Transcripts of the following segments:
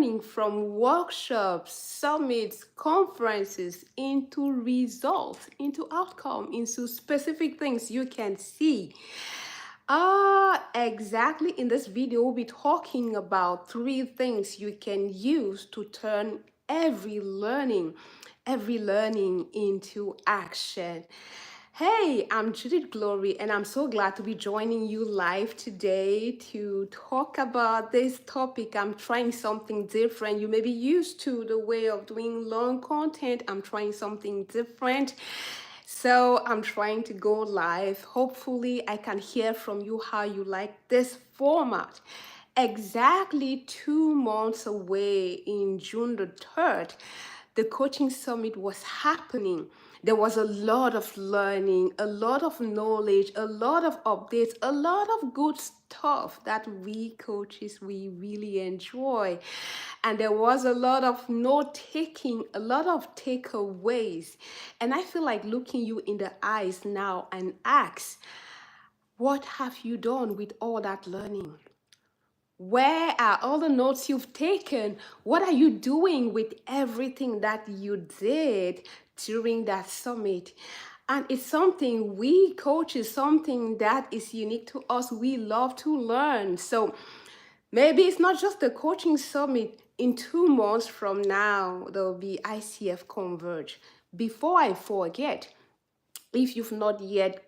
learning from workshops, summits, conferences into results, into outcome, into specific things you can see. Exactly. In this video, we'll be talking about three things you can use to turn every learning into action. Hey, I'm Judith Glory, and I'm so glad to be joining you live today to talk about this topic. I'm trying something different. You may be used to the way of doing long content. I'm trying something different. So I'm trying to go live. Hopefully, I can hear from you how you like this format. Exactly 2 months away, in June the 3rd, the coaching summit was happening. There was a lot of learning, a lot of knowledge, a lot of updates, a lot of good stuff that we coaches we really enjoy. And there was a lot of note taking, a lot of takeaways. And I feel like looking you in the eyes now and ask, what have you done with all that learning? Where are all the notes you've taken? What are you doing with everything that you did during that summit? And it's something we coaches, something that is unique to us. We love to learn. So maybe it's not just the coaching summit. In 2 months from now, there'll be ICF Converge. Before I forget, if you've not yet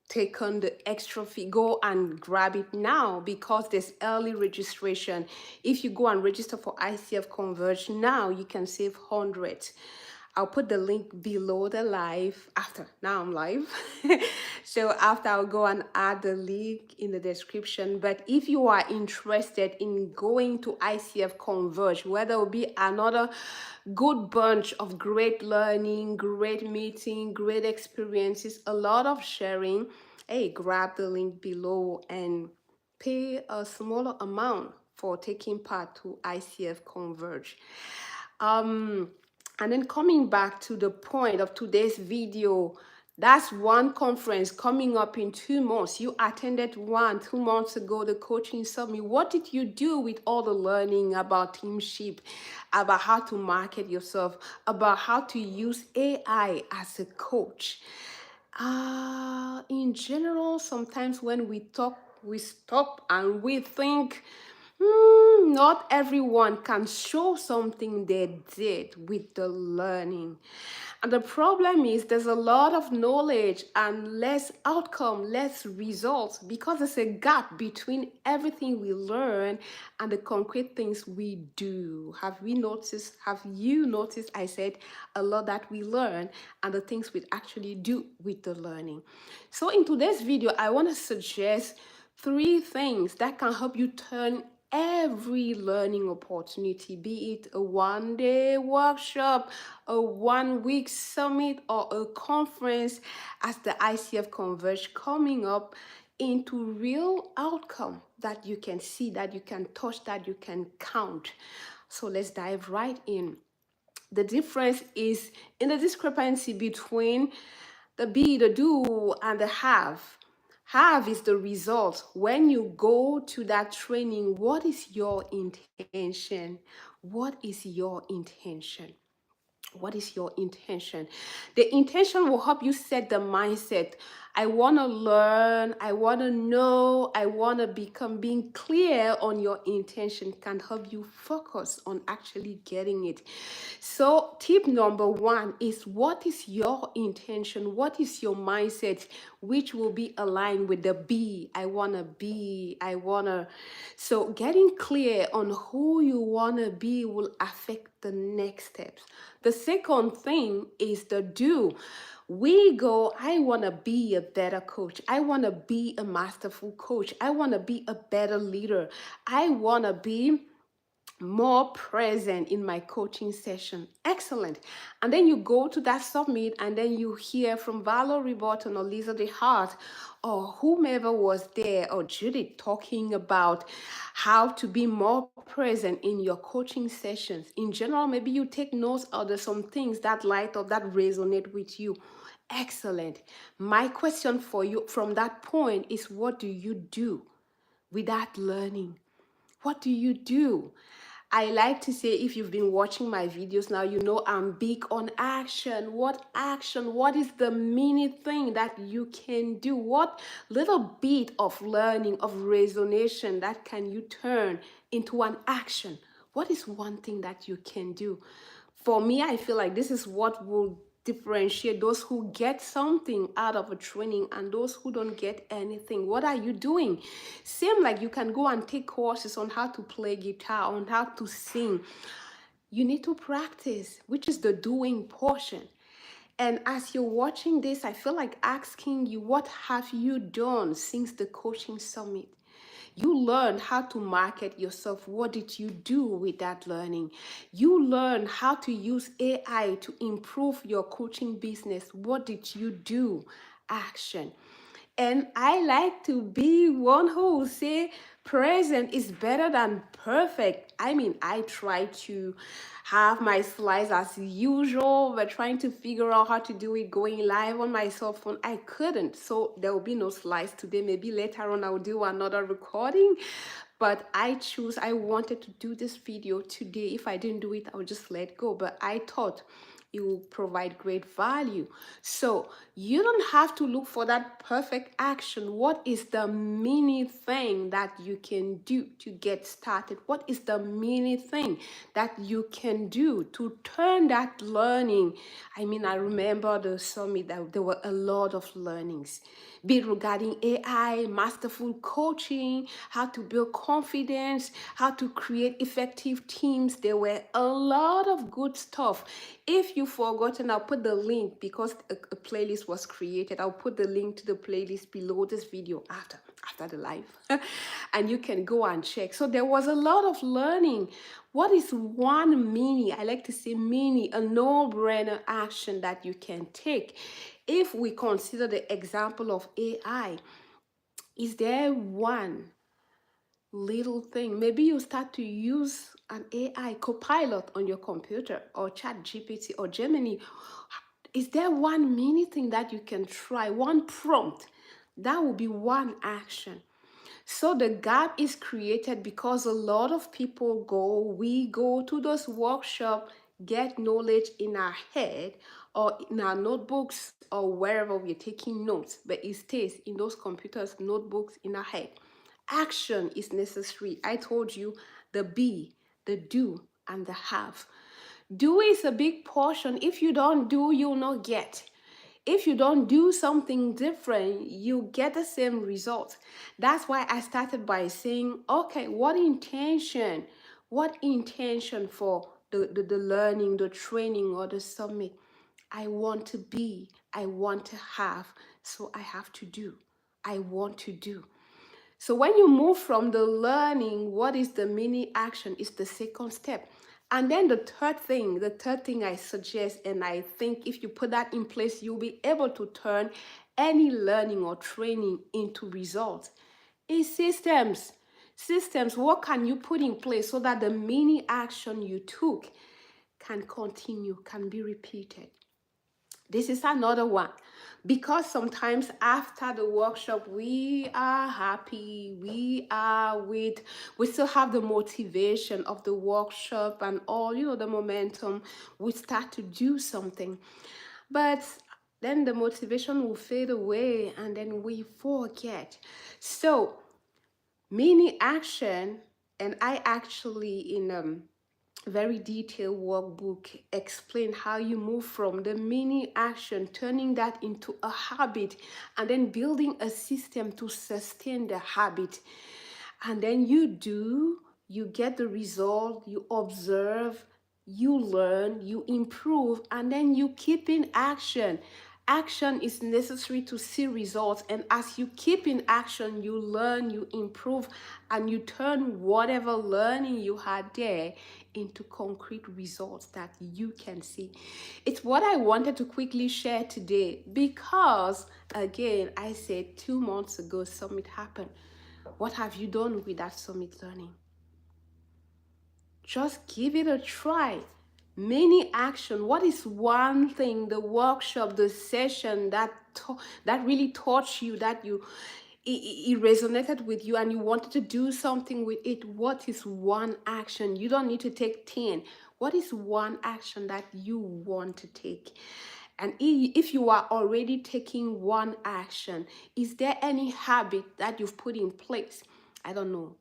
taken the extra fee, go and grab it now because there's early registration. If you go and register for ICF Converge now, you can save hundreds. I'll put the link below the live after. Now I'm live. So after, I'll go and add the link in the description. But if you are interested in going to ICF Converge, where there will be another good bunch of great learning, great meeting, great experiences, a lot of sharing, hey, grab the link below and pay a smaller amount for taking part to ICF Converge. And then coming back to the point of today's video, that's one conference coming up in 2 months. You attended one 2 months ago, the coaching summit. What did you do with all the learning about teamship, about how to market yourself, about how to use AI as a coach? In general, sometimes when we talk, we stop and we think, not everyone can show something they did with the learning. And the problem is there's a lot of knowledge and less outcome, less results, because there's a gap between everything we learn and the concrete things we do. Have you noticed I said a lot that we learn and the things we actually do with the learning? So in today's video, I want to suggest 3 things that can help you turn every learning opportunity, be it a one-day workshop, a one-week summit, or a conference as the ICF Converge coming up, into real outcome that you can see, that you can touch, that you can count. So let's dive right in. The difference is in the discrepancy between the be, the do, and the have. Have is the result. When you go to that training, what is your intention? What is your intention? What is your intention? The intention will help you set the mindset. I want to learn, I want to know, I want to become. Being clear on your intention can help you focus on actually getting it. So tip number 1 is, what is your intention? What is your mindset, which will be aligned with the be? I want to be, I want to. So getting clear on who you want to be will affect the next steps. The second thing is the do. We go, I want to be a better coach. I want to be a masterful coach. I want to be a better leader. I want to be more present in my coaching session. Excellent. And then you go to that summit and then you hear from Valerie Burton or Lisa DeHart or whomever was there, or Judith, talking about how to be more present in your coaching sessions. In general, maybe you take notes, or there's some things that light up, that resonate with you. Excellent. My question for you from that point is, what do you do with that learning? What do you do? I like to say, if you've been watching my videos now, you know I'm big on action. What action? What is the mini thing that you can do? What little bit of learning, of resonation that can you turn into an action? What is one thing that you can do? For me, I feel like this is what will differentiate those who get something out of a training and those who don't get anything. What are you doing? Same like you can go and take courses on how to play guitar, on how to sing. You need to practice, which is the doing portion. And as you're watching this, I feel like asking you, what have you done since the coaching summit? You learned how to market yourself. What did you do with that learning? You learned how to use AI to improve your coaching business. What did you do? Action. And I like to be one who will say present is better than perfect. I mean, I try to have my slides as usual, but trying to figure out how to do it going live on my cell phone, I couldn't. So there will be no slides today. Maybe later on I'll do another recording. But I wanted to do this video today. If I didn't do it, I'll just let go. But I thought it will provide great value. So you don't have to look for that perfect action. What is the mini thing that you can do to get started? What is the mini thing that you can do to turn that learning? I mean, I remember the summit that there were a lot of learnings, be it regarding AI, masterful coaching, how to build confidence, how to create effective teams. There were a lot of good stuff. If you've forgotten, I'll put the link because a playlist was created. I'll put the link to the playlist below this video after the live and you can go and check. So there was a lot of learning. What is one mini, I like to say mini, a no-brainer action that you can take? If we consider the example of AI, is there one little thing? Maybe you start to use an AI copilot on your computer or Chat GPT or Gemini. Is there one mini thing that you can try, one prompt? That will be one action. So the gap is created because a lot of people we go to those workshops, get knowledge in our head or in our notebooks or wherever we're taking notes, but it stays in those computers, notebooks, in our head. Action is necessary. I told you the be, the do, and the have. Do is a big portion. If you don't do, you'll not get. If you don't do something different, you get the same result. That's why I started by saying, okay, what intention for the learning, the training, or the summit? I want to be, I want to have, so I have to do. I want to do. So when you move from the learning, what is the mini action is the second step. And then the third thing I suggest, and I think if you put that in place, you'll be able to turn any learning or training into results, is systems. Systems, what can you put in place so that the mini action you took can continue, can be repeated? This is another one, because sometimes after the workshop we are happy, we still have the motivation of the workshop and all, the momentum. We start to do something, but then the motivation will fade away and then we forget. So mini action, and I actually in very detailed workbook explain how you move from the mini action, turning that into a habit, and then building a system to sustain the habit. And then you get the result, you observe, you learn, you improve, and then you keep in action. Action is necessary to see results, and as you keep in action, you learn, you improve, and you turn whatever learning you had there into concrete results that you can see. It's what I wanted to quickly share today, because again, I said 2 months ago summit happened. What have you done with that summit learning? Just give it a try. Mini action. What is one thing, the workshop, the session that really taught you, that it resonated with you and you wanted to do something with it, what is one action? You don't need to take 10. What is one action that you want to take? And if you are already taking one action, is there any habit that you've put in place? I don't know,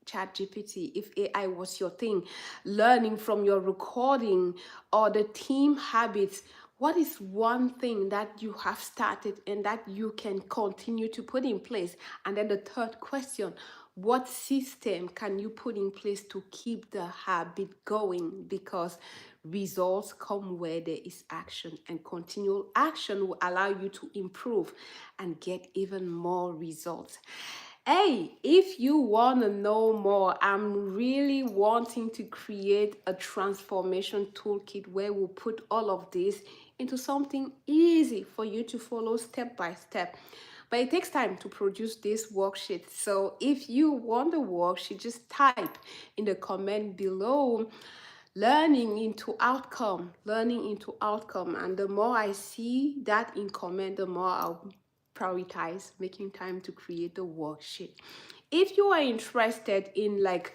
chat gpt, if AI was your thing, learning from your recording or the team habits, what is one thing that you have started and that you can continue to put in place? And then the third question, what system can you put in place to keep the habit going? Because results come where there is action, and continual action will allow you to improve and get even more results. Hey, if you want to know more, I'm really wanting to create a transformation toolkit where we'll put all of this into something easy for you to follow step by step. But it takes time to produce this worksheet. So if you want the worksheet, just type in the comment below learning into outcome. And the more I see that in comment, the more I'll prioritize making time to create the worksheet. If you are interested in like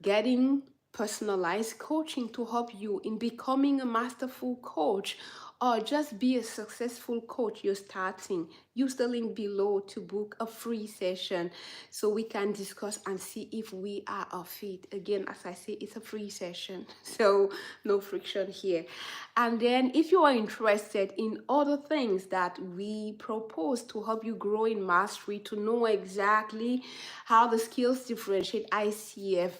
getting personalized coaching to help you in becoming a masterful coach, or just be a successful coach you're starting, use the link below to book a free session so we can discuss and see if we are a fit. Again, as I say, it's a free session, so no friction here. And then if you are interested in other things that we propose to help you grow in mastery, to know exactly how the skills differentiate ICF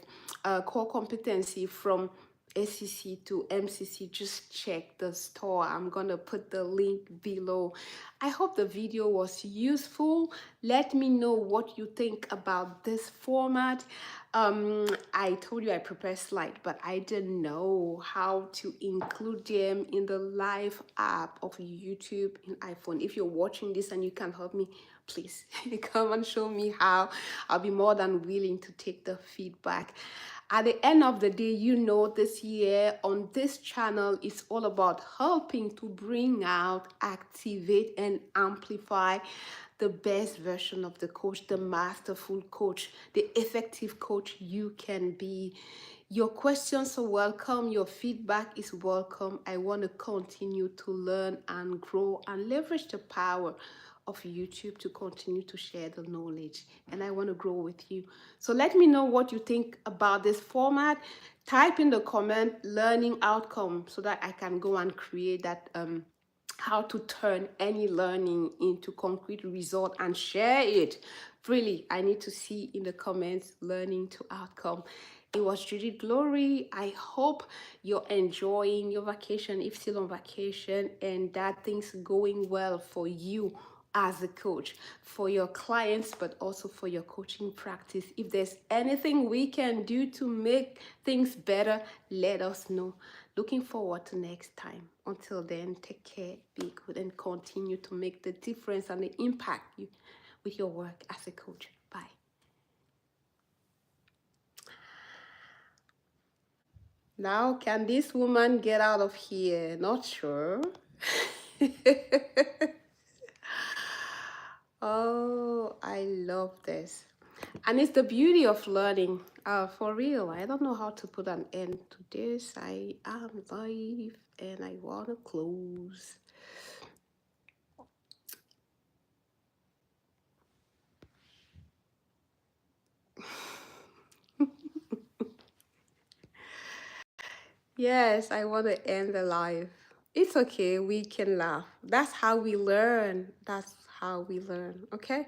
core competency from SCC to MCC, just check the store. I'm gonna put the link below. I hope the video was useful. Let me know what you think about this format. I told you I prepared slides, but I didn't know how to include them in the live app of YouTube in iPhone. If you're watching this and you can help me, please come and show me how. I'll be more than willing to take the feedback. At the end of the day, this year on this channel is all about helping to bring out, activate, and amplify the best version of the coach, the masterful coach, the effective coach you can be. Your questions are welcome. Your feedback is welcome. I want to continue to learn and grow and leverage the power of YouTube to continue to share the knowledge. And I want to grow with you. So let me know what you think about this format. Type in the comment learning outcome so that I can go and create that how to turn any learning into concrete result and share it freely. I need to see in the comments learning to outcome. It was Judy Glory. I hope you're enjoying your vacation, if still on vacation, and that things going well for you as a coach, for your clients, but also for your coaching practice. If there's anything we can do to make things better, let us know. Looking forward to next time. Until then, take care, be good, and continue to make the difference and the impact with your work as a coach. Bye. Now, can this woman get out of here? Not sure. Oh, I love this. And it's the beauty of learning. For real, I don't know how to put an end to this. I am live and I want to close. Yes, I want to end the live. It's okay, we can laugh. That's how we learn. That's how we learn, okay?